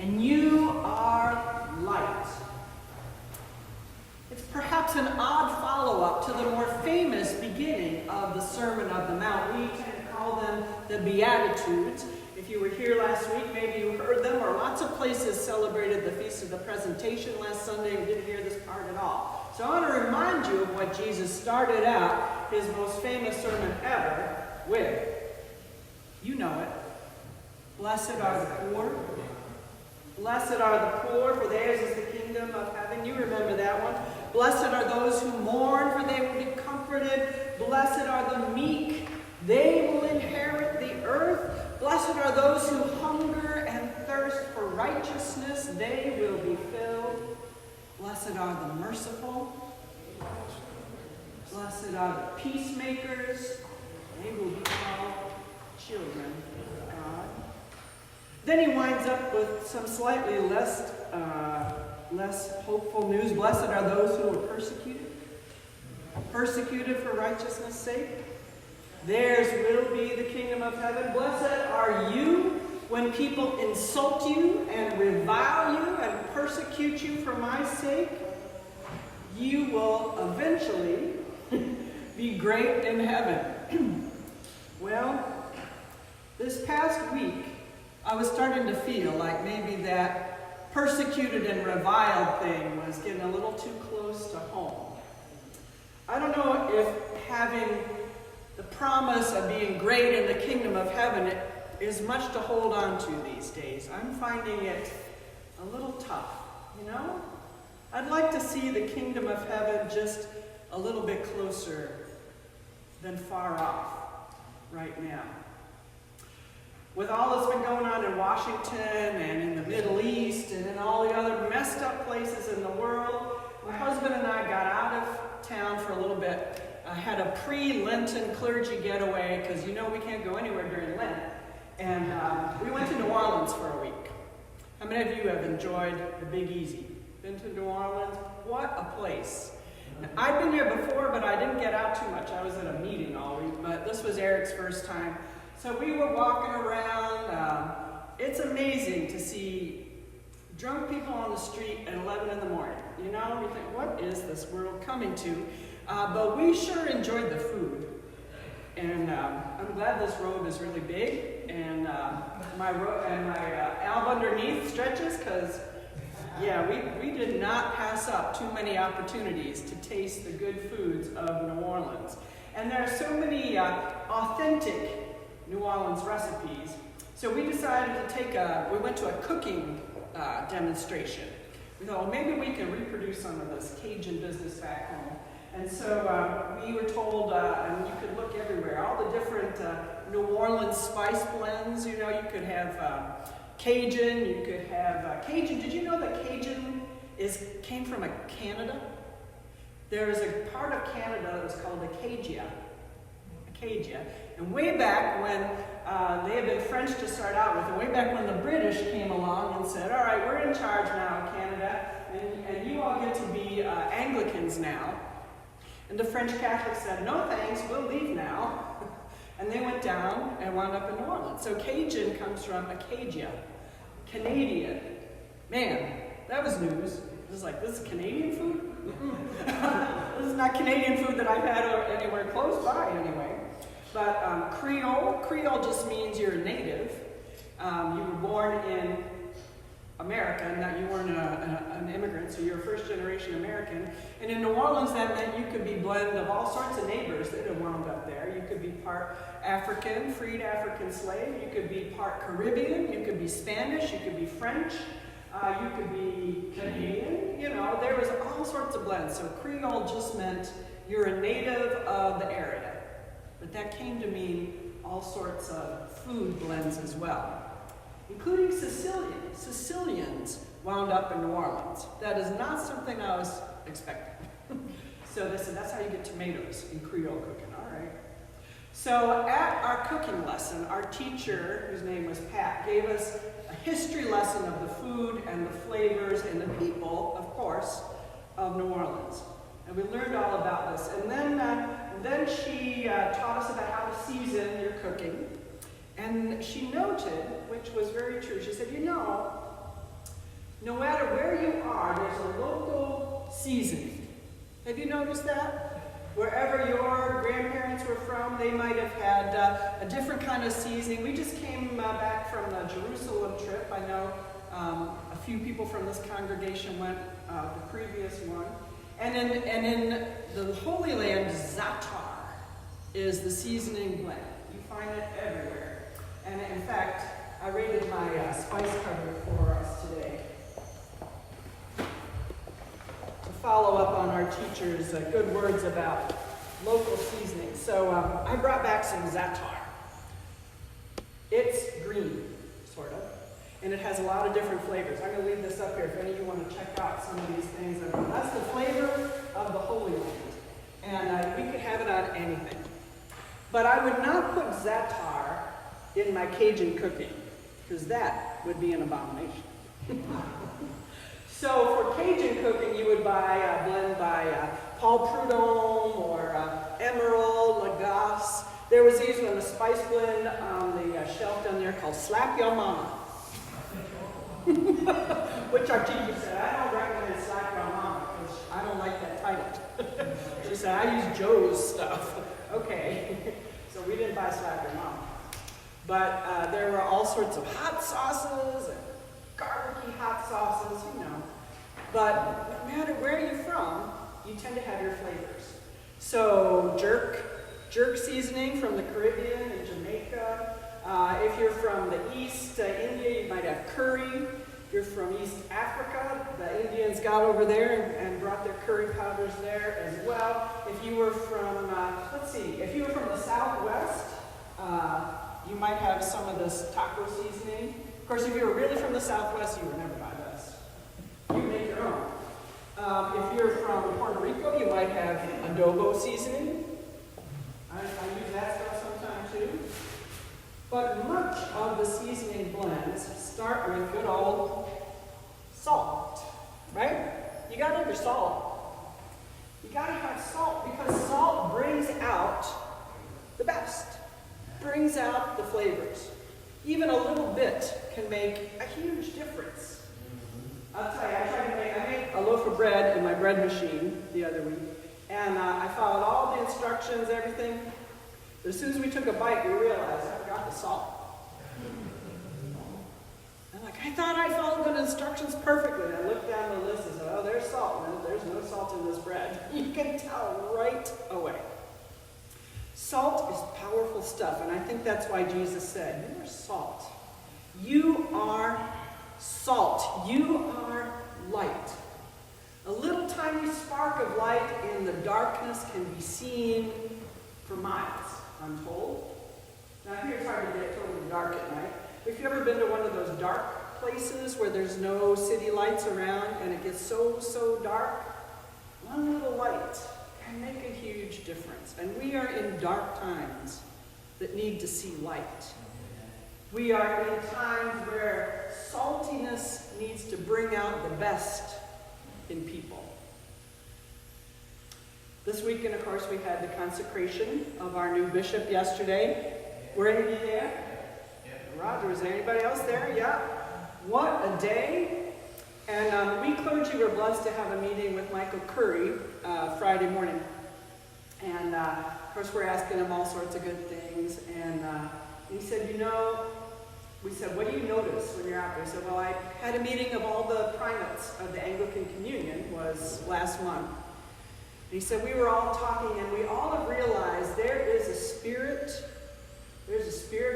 and you are light. It's perhaps an odd follow-up to the more famous beginning of the Sermon on the Mount. We tend to call them the Beatitudes. If you were here last week, maybe you heard them, or lots of places celebrated the Feast of the Presentation last Sunday and didn't hear this part at all. So I want to remind you of what Jesus started out his most famous sermon ever with. You know it. Blessed are the poor. Blessed are the poor, for theirs is the kingdom of heaven. You remember that one. Blessed are those who mourn, for they will be comforted. Blessed are the meek. They will inherit the earth. Blessed are those who hunger and thirst for righteousness. They will be filled. Blessed are the merciful. Blessed are the peacemakers. They will be called children of God. Then he winds up with some slightly less hopeful news. Blessed are those who are persecuted for righteousness' sake. Theirs will be the kingdom of heaven. Blessed are you when people insult you and revile you and persecute you for my sake. You will eventually be great in heaven. Well, this past week, I was starting to feel like maybe that persecuted and reviled thing was getting a little too close to home. I don't know if having the promise of being great in the kingdom of heaven is much to hold on to these days. I'm finding it a little tough, you know? I'd like to see the kingdom of heaven just a little bit closer than far off right now. With all that's been going on in Washington and in the Middle East and in all the other messed up places in the world, my husband and I got out of town for a little bit. I had a pre-Lenten clergy getaway because you know we can't go anywhere during Lent. And we went to New Orleans for a week. How many of you have enjoyed the Big Easy? Been to New Orleans? What a place. Now, I'd been here before, but I didn't get out too much. I was at a meeting all week, but this was Eric's first time. So we were walking around. It's amazing to see drunk people on the street at 11 in the morning. You know, you think, what is this world coming to? But we sure enjoyed the food. And I'm glad this robe is really big. And my alb underneath stretches because, yeah, we did not pass up too many opportunities to taste the good foods of New Orleans. And there are so many authentic New Orleans recipes. So we decided to we went to a cooking demonstration. We thought, well, maybe we can reproduce some of this Cajun business back home. And so we were told, and you could look everywhere, all the different New Orleans spice blends. You know, you could have Cajun, you could have Cajun. Did you know that Cajun came from Canada? There is a part of Canada that was called Acadia. And way back when they had been French to start out with, and way back when the British came along and said, all right, we're in charge now, Canada, and you all get to be Anglicans now. And the French Catholics said, no thanks, we'll leave now. And they went down and wound up in New Orleans. So Cajun comes from Acadia, Canadian. Man, that was news. It was like, this is Canadian food? This is not Canadian food that I've had anywhere close by anyway. But Creole just means you're a native. You were born in America, and that you weren't an immigrant, so you're a first-generation American. And in New Orleans, that meant you could be blend of all sorts of neighbors that had wound up there. You could be part African, freed African slave. You could be part Caribbean. You could be Spanish. You could be French. You could be Canadian. You know, there was all sorts of blends. So Creole just meant you're a native of the area. But that came to mean all sorts of food blends as well, including Sicilians. Sicilians wound up in New Orleans. That is not something I was expecting. So they said, that's how you get tomatoes in Creole cooking. All right. So at our cooking lesson, our teacher, whose name was Pat, gave us a history lesson of the food and the flavors and the people, of course, of New Orleans. And we learned all about this. And then she taught us about how to season your cooking. And she noted, which was very true, she said, you know, No matter where you are, there's a local seasoning. Have you noticed that? Wherever your grandparents were from, they might have had a different kind of seasoning. We just came back from the Jerusalem trip. I know a few people from this congregation went the previous one. And in the Holy Land, za'atar is the seasoning blend. You find it everywhere. And in fact, I rated my spice cupboard for us today to follow up on our teacher's good words about local seasoning. So I brought back some za'atar. It's green, sort of, and it has a lot of different flavors. I'm going to leave this up here if any of you want to check out some of these things. That's the flavor of the Holy Land, and we could have it on anything. But I would not put za'atar in my Cajun cooking, because that would be an abomination. So for Cajun cooking, you would buy a blend by Paul Prudhomme or Emerald, Lagasse. There was even a spice blend on the shelf down there called Slap Your Mama. Which our teacher said, I don't recommend Slap Your Mama because I don't like that title. She said, I use Joe's stuff. Okay. So we didn't buy Slap Your Mama. But there were all sorts of hot sauces and garlicky hot sauces, you know. But no matter where you're from, you tend to have your flavors. So jerk seasoning from the Caribbean and Jamaica. If you're from the East India, you might have curry. If you're from East Africa, the Indians got over there and brought their curry powders there as well. If you were from, if you were from the Southwest, you might have some of this taco seasoning. Of course, if you were really from the Southwest, you would never buy this. You make your own. If you're from Puerto Rico, you might have adobo seasoning. I use that stuff sometimes too. But much of the seasoning blends start with good old salt, right? You gotta have your salt. You gotta have salt because salt brings out the best, brings out the flavors. Even a little bit can make a huge difference. I'll tell you, I made a loaf of bread in my bread machine the other week, and I followed all the instructions, everything. But as soon as we took a bite, we realized I forgot the salt. I'm like, I thought I followed the instructions perfectly. And I looked down the list and said, oh, there's salt. No, there's no salt in this bread. You can tell right away. Salt is powerful stuff, and I think that's why Jesus said, you are salt. You are salt. You are light. A little tiny spark of light in the darkness can be seen for miles, I'm told. Now here it's hard to get totally dark at night. But if you've ever been to one of those dark places where there's no city lights around and it gets so dark, one little light can make a huge difference. And we are in dark times that need to see light. We are in times where saltiness needs to bring out the best in people. This weekend, of course, we had the consecration of our new bishop yesterday. Were any of you there? Yeah. Roger, was there anybody else there? Yeah. What a day. And we clergy were blessed to have a meeting with Michael Curry Friday morning. And of course, we're asking him all sorts of good things. And he said, we said, what do you notice when you're out there? He said, well, I had a meeting of all the primates of the Anglican Communion was last month. And he said, we were all talking and we all have realized there's a spirit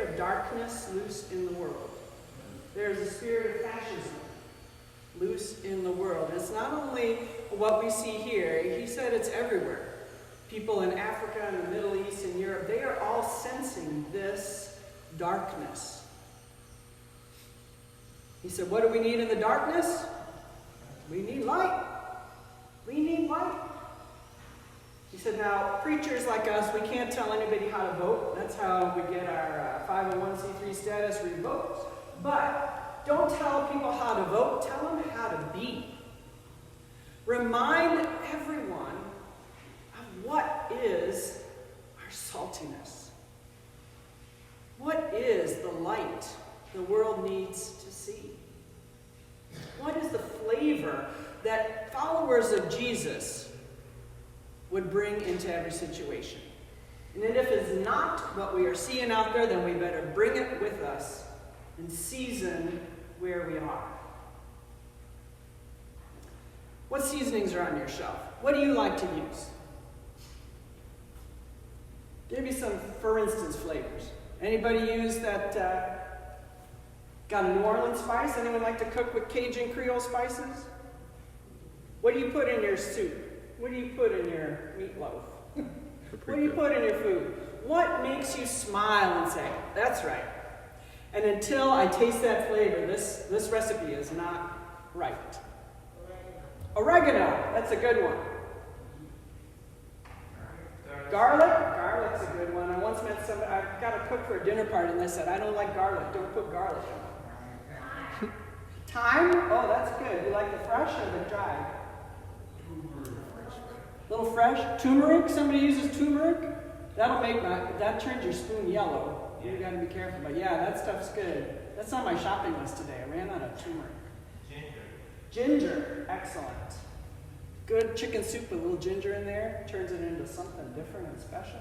of darkness loose in the world. There's a spirit of fascism loose in the world. It's not only what we see here, he said it's everywhere. People in Africa and the Middle East and Europe, they are all sensing this darkness. He said, what do we need in the darkness? We need light. We need light. He said, now, preachers like us, we can't tell anybody how to vote. That's how we get our 501c3 status revoked. But don't tell people how to vote. Tell them how to be. Remind everyone of what is our saltiness. What is the light the world needs to see? What is the that followers of Jesus would bring into every situation. And if it's not what we are seeing out there, then we better bring it with us and season where we are. What seasonings are on your shelf? What do you like to use? Give me some, for instance, flavors. Anybody use that, got a New Orleans spice? Anyone like to cook with Cajun Creole spices? What do you put in your soup? What do you put in your meatloaf? What do you put in your food? What makes you smile and say, that's right? And until I taste that flavor, this recipe is not right. Oregano, that's a good one. Garlic's a good one. I once met somebody, I got a cook for a dinner party, and they said, I don't like garlic. Don't put garlic in it. Thyme? Oh, that's good. You like the fresh or the dried? Little fresh. Turmeric? Somebody uses turmeric? That turns your spoon yellow. You got to be careful. But yeah, that stuff's good. That's on my shopping list today. I ran out of turmeric. Ginger. Excellent. Good chicken soup with a little ginger in there. Turns it into something different and special.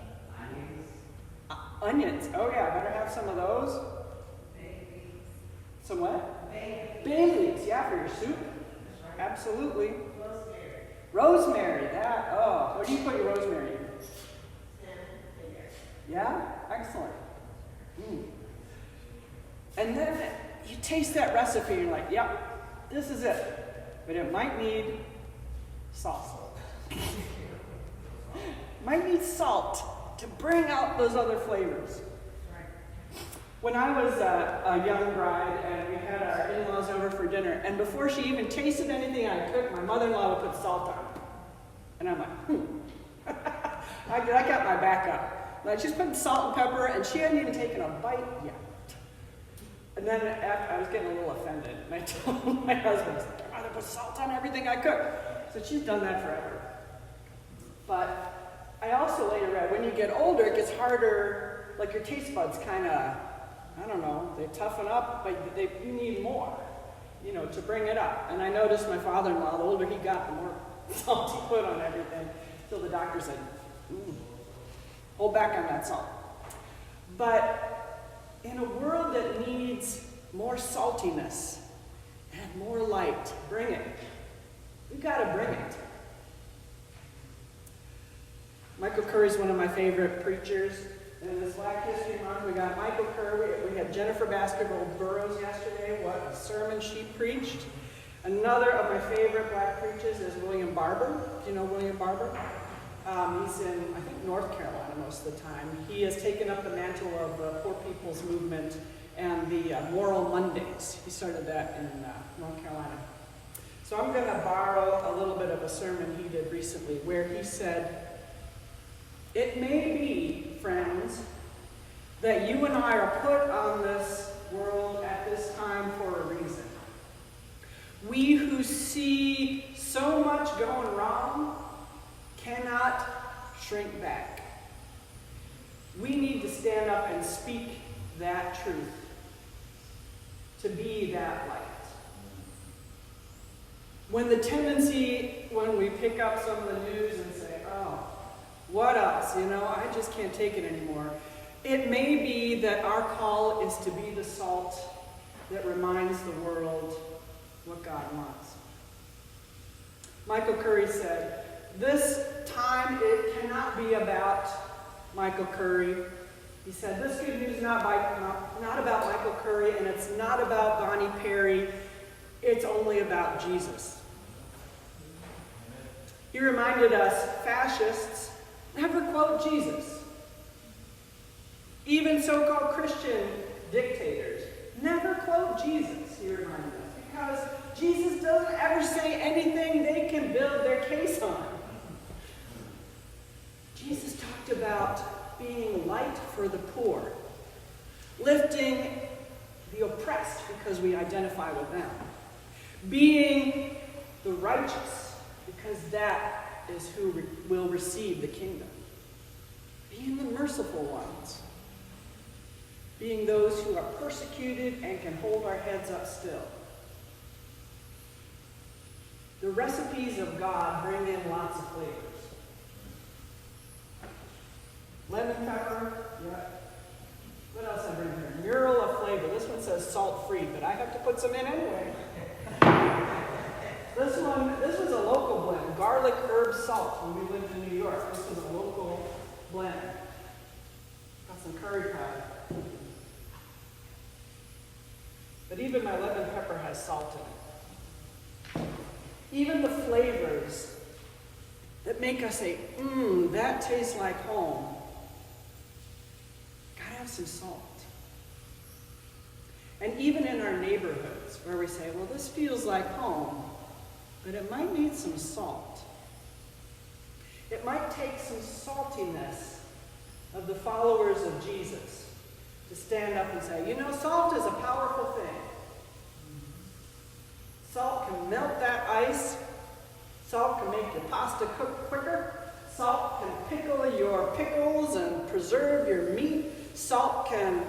Onions. Oh yeah, better have some of those. Some what? Bay leaves. Yeah, for your soup. Absolutely. Rosemary. That. Oh, what do you put your rosemary in? Yeah? Excellent. And then you taste that recipe and you're like, yep, this is it. But it might need salt. Might need salt to bring out those other flavors. When I was a young bride and we had our in-laws over for dinner, and before she even tasted anything I cooked, my mother-in-law would put salt on it. And I'm like, I got my back up. Like, she's putting salt and pepper, and she hadn't even taken a bite yet. And then after, I was getting a little offended, and I told my husband, I'd rather put salt on everything I cook. So she's done that forever. But I also later read, when you get older, it gets harder, like your taste buds kind of, I don't know, they toughen up, but you need more, to bring it up. And I noticed my father-in-law, the older he got, the more salt he put on everything, till the doctor said, hold back on that salt. But in a world that needs more saltiness and more light, bring it. We've got to bring it. Michael Curry's one of my favorite preachers. In this Black History Month, we got Michael Curry. We had Jennifer Baskerville-Burroughs yesterday. What a sermon she preached. Another of my favorite black preachers is William Barber. Do you know William Barber? He's in, I think, North Carolina most of the time. He has taken up the mantle of the Poor People's Movement and the Moral Mondays. He started that in North Carolina. So I'm going to borrow a little bit of a sermon he did recently where he said, it may be, friends, that you and I are put on this world at this time for a reason. We who see so much going wrong cannot shrink back. We need to stand up and speak that truth, to be that light. When the tendency, when we pick up some of the news and say, oh, what else? I just can't take it anymore. It may be that our call is to be the salt that reminds the world what God wants. Michael Curry said, this time it cannot be about Michael Curry. He said, this good news is not about Michael Curry, and it's not about Bonnie Perry. It's only about Jesus. He reminded us, fascists never quote Jesus. Even so-called Christian dictators never quote Jesus, he reminded us, because Jesus doesn't ever say anything they can build their case on. Jesus talked about being light for the poor, lifting the oppressed because we identify with them, being the righteous because that is who will receive the kingdom, being the merciful ones, being those who are persecuted and can hold our heads up still. The recipes of God bring in lots of flavors. Lemon pepper, yeah. What else I bring here? Mural of flavor. This one says salt-free, but I have to put some in anyway. This was a local blend. Garlic, herb, salt. When we lived in New York, this was a local blend. Got some curry powder. But even my lemon pepper has salt in it. Even the flavors that make us say, that tastes like home, gotta have some salt. And even in our neighborhoods, where we say, well, this feels like home, but it might need some salt. It might take some saltiness of the followers of Jesus to stand up and say, salt is a powerful thing. Salt can melt that ice. Salt can make your pasta cook quicker. Salt can pickle your pickles and preserve your meat. Salt can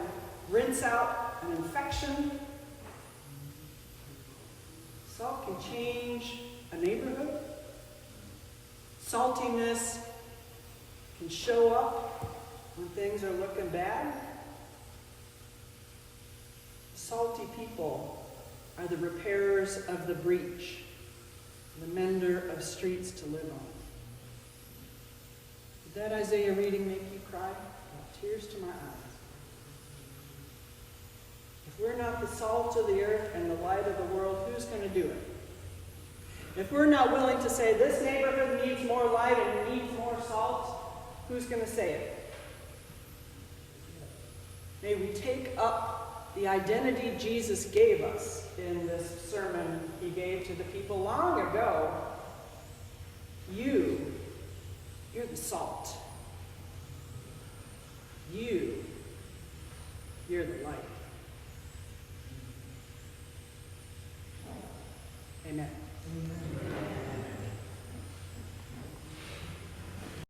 rinse out an infection. Salt can change a neighborhood. Saltiness can show up when things are looking bad. Salty people are the repairers of the breach, the mender of streets to live on. Did that Isaiah reading make you cry? Brought tears to my eyes. If we're not the salt of the earth and the light of the world, who's going to do it? If we're not willing to say this neighborhood needs more light and needs more salt, who's going to say it? May we take up the identity Jesus gave us in this sermon he gave to the people long ago. You're the salt. You're the light. Amen.